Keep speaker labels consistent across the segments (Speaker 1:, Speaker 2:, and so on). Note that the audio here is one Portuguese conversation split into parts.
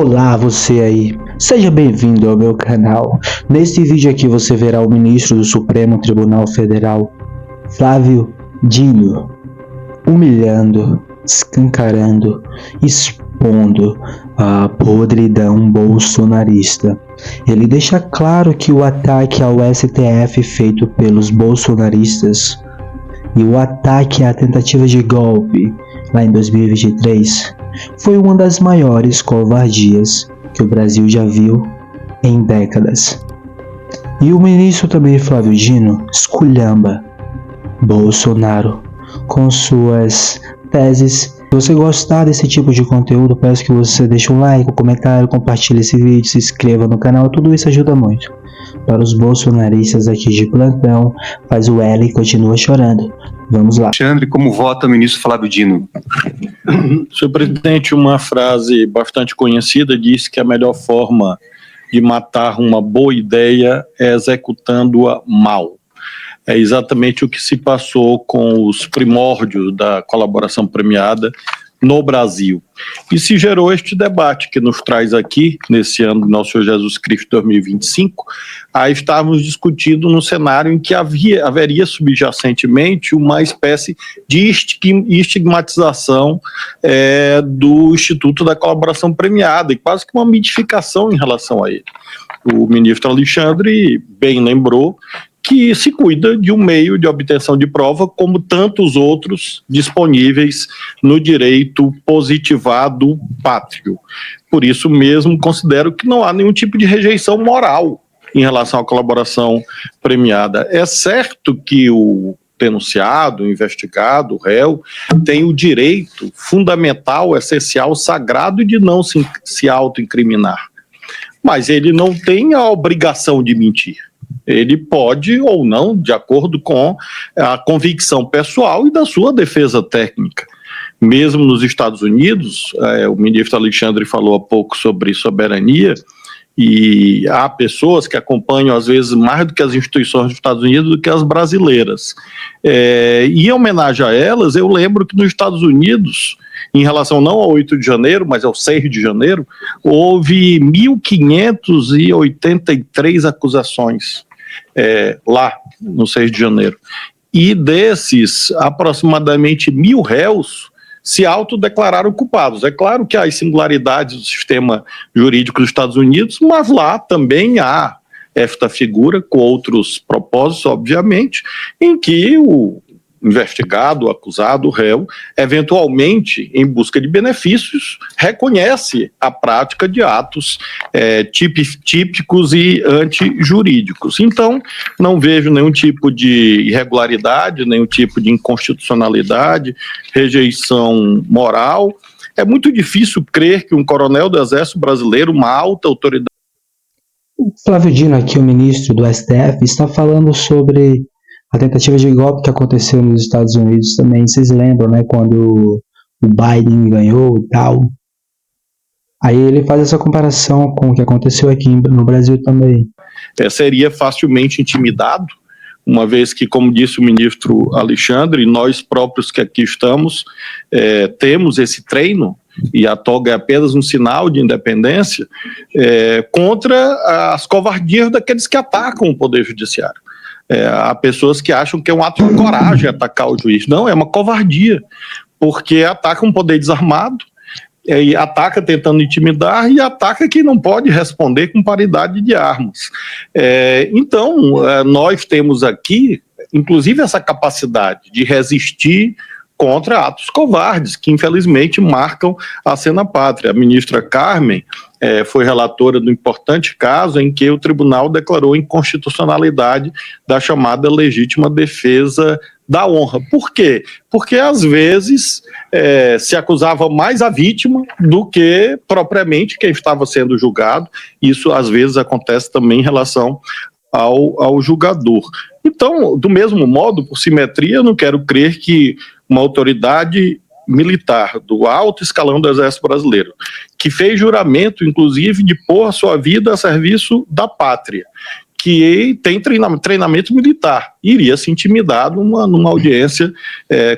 Speaker 1: Olá, você aí. Seja bem-vindo ao meu canal. Neste vídeo aqui você verá o ministro do Supremo Tribunal Federal, Flávio Dino, humilhando, escancarando, expondo a podridão bolsonarista. Ele deixa claro que o ataque ao STF feito pelos bolsonaristas e o ataque à tentativa de golpe lá em 2023 foi uma das maiores covardias que o Brasil já viu em décadas. E o ministro também, Flávio Dino, esculhamba Bolsonaro com suas teses. Se você gostar desse tipo de conteúdo, peço que você deixe um like, um comentário, compartilhe esse vídeo, se inscreva no canal, tudo isso ajuda muito. Para os bolsonaristas aqui de plantão, faz o L e continua chorando. Vamos lá.
Speaker 2: Alexandre, como vota o ministro Flávio Dino?
Speaker 3: Senhor presidente, uma frase bastante conhecida diz que a melhor forma de matar uma boa ideia é executando-a mal. É exatamente o que se passou com os primórdios da colaboração premiada no Brasil. E se gerou este debate que nos traz aqui, nesse ano do Nosso Senhor Jesus Cristo 2025, a estarmos discutindo num cenário em que haveria subjacentemente uma espécie de estigmatização do Instituto da Colaboração Premiada, e quase que uma mitificação em relação a ele. O ministro Alexandre bem lembrou que se cuida de um meio de obtenção de prova como tantos outros disponíveis no direito positivado pátrio. Por isso mesmo, considero que não há nenhum tipo de rejeição moral em relação à colaboração premiada. É certo que o denunciado, o investigado, o réu, tem o direito fundamental, essencial, sagrado de não se autoincriminar. Mas ele não tem a obrigação de mentir. Ele pode ou não, de acordo com a convicção pessoal e da sua defesa técnica. Mesmo nos Estados Unidos, o ministro Alexandre falou há pouco sobre soberania, e há pessoas que acompanham, às vezes, mais do que as instituições dos Estados Unidos, do que as brasileiras. E em homenagem a elas, eu lembro que nos Estados Unidos, em relação não ao 8 de janeiro, mas ao 6 de janeiro, houve 1.583 acusações lá no 6 de janeiro. E desses, aproximadamente 1.000 réus se autodeclararam culpados. É claro que há as singularidades do sistema jurídico dos Estados Unidos, mas lá também há esta figura, com outros propósitos, obviamente, em que o investigado, o acusado, o réu, eventualmente, em busca de benefícios, reconhece a prática de atos típicos e antijurídicos. Então, não vejo nenhum tipo de irregularidade, nenhum tipo de inconstitucionalidade, rejeição moral. É muito difícil crer que um coronel do Exército Brasileiro, uma alta autoridade...
Speaker 1: Flávio Dino, aqui o ministro do STF, está falando sobre a tentativa de golpe que aconteceu nos Estados Unidos também. Vocês lembram, né, quando o Biden ganhou e tal? Aí ele faz essa comparação com o que aconteceu aqui no Brasil também.
Speaker 3: Seria facilmente intimidado, uma vez que, como disse o ministro Alexandre, nós próprios que aqui estamos temos esse treino, e a toga é apenas um sinal de independência, contra as covardias daqueles que atacam o Poder Judiciário. Há pessoas que acham que é um ato de coragem atacar o juiz. Não, é uma covardia, porque ataca um poder desarmado, e ataca tentando intimidar, e ataca quem não pode responder com paridade de armas. Então, nós temos aqui, inclusive, essa capacidade de resistir contra atos covardes, que infelizmente marcam a cena pátria. A ministra Carmen foi relatora do importante caso em que o tribunal declarou inconstitucionalidade da chamada legítima defesa da honra. Por quê? Porque às vezes se acusava mais a vítima do que propriamente quem estava sendo julgado. Isso às vezes acontece também em relação ao julgador. Então, do mesmo modo, por simetria, eu não quero crer que uma autoridade militar do alto escalão do Exército Brasileiro, que fez juramento, inclusive, de pôr a sua vida a serviço da pátria, que tem treinamento militar. Iria se intimidar numa audiência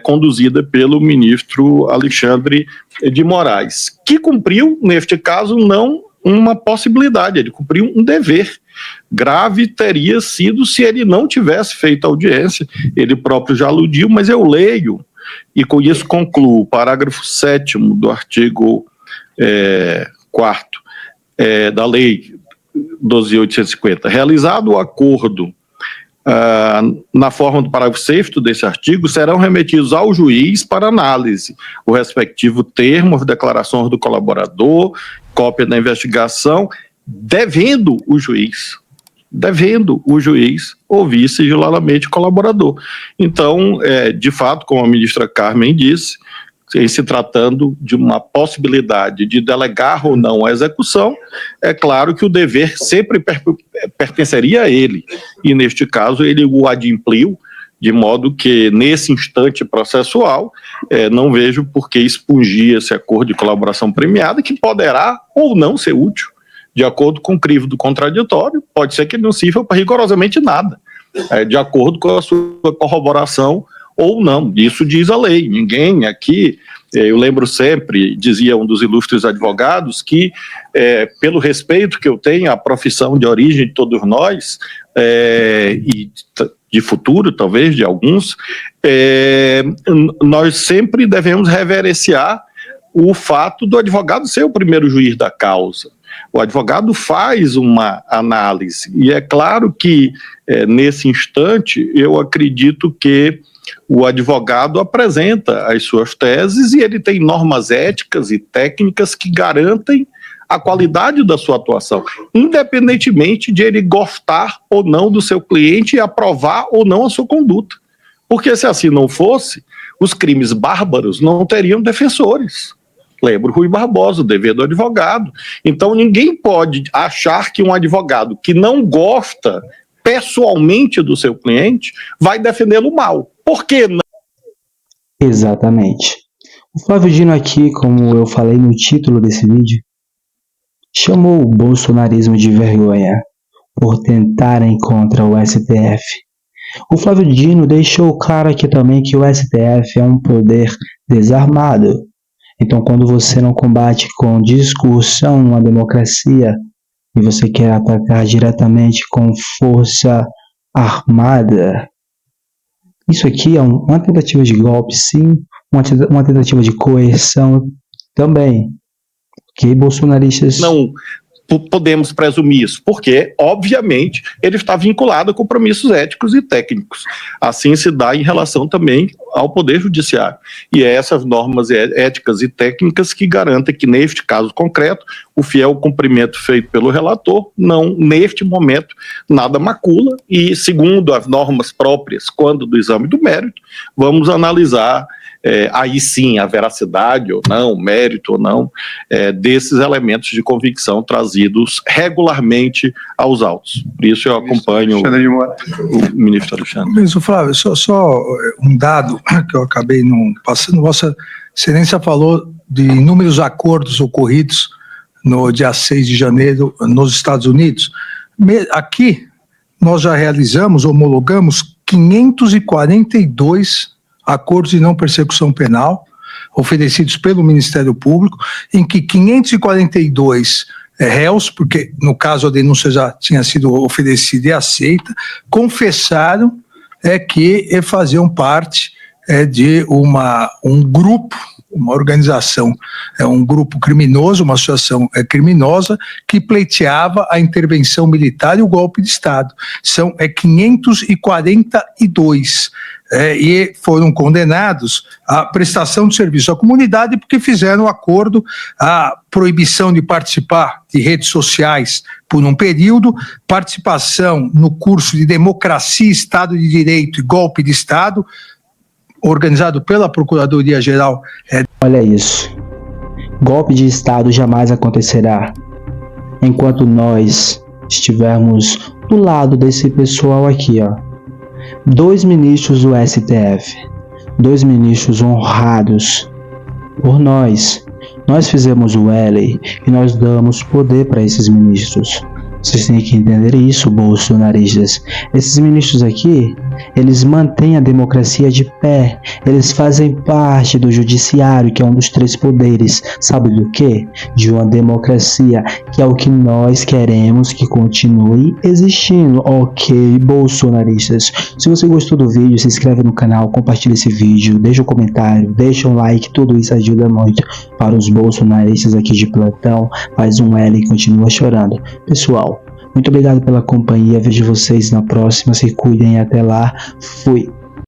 Speaker 3: conduzida pelo ministro Alexandre de Moraes, que cumpriu, neste caso, não uma possibilidade, ele cumpriu um dever. Grave teria sido se ele não tivesse feito a audiência, ele próprio já aludiu, mas eu leio, e com isso concluo, o parágrafo 7º do artigo 4º da Lei 12.850, realizado o acordo na forma do parágrafo 6º desse artigo, serão remetidos ao juiz para análise o respectivo termo, as declarações do colaborador, cópia da investigação, devendo o juiz ouvir sigilosamente o colaborador. Então, de fato, como a ministra Carmen disse, em se tratando de uma possibilidade de delegar ou não a execução, é claro que o dever sempre pertenceria a ele, e neste caso ele o adimpliu, de modo que nesse instante processual não vejo por que expungir esse acordo de colaboração premiada, que poderá ou não ser útil, de acordo com o crivo do contraditório, pode ser que ele não sirva para rigorosamente nada, de acordo com a sua corroboração ou não, isso diz a lei. Ninguém aqui, eu lembro sempre, dizia um dos ilustres advogados, que pelo respeito que eu tenho à profissão de origem de todos nós, e de futuro talvez de alguns, nós sempre devemos reverenciar o fato do advogado ser o primeiro juiz da causa. O advogado faz uma análise, e é claro que nesse instante eu acredito que o advogado apresenta as suas teses e ele tem normas éticas e técnicas que garantem a qualidade da sua atuação, independentemente de ele gostar ou não do seu cliente e aprovar ou não a sua conduta. Porque se assim não fosse, os crimes bárbaros não teriam defensores. Lembro Rui Barbosa, o dever do advogado. Então ninguém pode achar que um advogado que não gosta pessoalmente do seu cliente vai defendê-lo mal. Por que não?
Speaker 1: Exatamente. O Flávio Dino aqui, como eu falei no título desse vídeo, chamou o bolsonarismo de vergonha por tentarem contra o STF. O Flávio Dino deixou claro aqui também que o STF é um poder desarmado. Então, quando você não combate com discussão uma democracia e você quer atacar diretamente com força armada, isso aqui é uma tentativa de golpe, sim, uma tentativa de coerção também. Ok, bolsonaristas?
Speaker 3: Não podemos presumir isso, porque, obviamente, ele está vinculado a compromissos éticos e técnicos. Assim se dá em relação também ao Poder Judiciário. E é essas normas éticas e técnicas que garantem que, neste caso concreto, o fiel cumprimento feito pelo relator, não, neste momento, nada macula, e, segundo as normas próprias, quando do exame do mérito, vamos analisar aí sim a veracidade ou não, o mérito ou não, desses elementos de convicção trazidos regularmente aos autos. Por isso eu acompanho o ministro Alexandre.
Speaker 4: Ministro Flávio, só um dado que eu acabei não passando. Vossa Excelência falou de inúmeros acordos ocorridos no dia 6 de janeiro nos Estados Unidos. Aqui nós já realizamos, homologamos 542 acordos de não persecução penal oferecidos pelo Ministério Público, em que 542 réus, porque no caso a denúncia já tinha sido oferecida e aceita, confessaram que faziam parte de um grupo, uma organização, um grupo criminoso, uma associação criminosa que pleiteava a intervenção militar e o golpe de Estado. São 542. E foram condenados à prestação de serviço à comunidade porque fizeram acordo, a proibição de participar de redes sociais por um período, participação no curso de Democracia, Estado de Direito e Golpe de Estado, organizado pela Procuradoria-Geral.
Speaker 1: Olha isso. Golpe de Estado jamais acontecerá enquanto nós estivermos do lado desse pessoal aqui, ó. 2 ministros do STF, 2 ministros honrados por nós. Nós fizemos o L e nós damos poder para esses ministros. Vocês têm que entender isso, bolsonaristas. Esses ministros aqui, eles mantêm a democracia de pé. Eles fazem parte do judiciário, que é um dos 3 poderes. Sabe do quê? De uma democracia, que é o que nós queremos que continue existindo. Ok, bolsonaristas? Se você gostou do vídeo, se inscreve no canal, compartilha esse vídeo, deixa um comentário, deixa um like, tudo isso ajuda muito para os bolsonaristas aqui de plantão. Faz um L e continua chorando. Pessoal, muito obrigado pela companhia, vejo vocês na próxima, se cuidem e até lá, fui!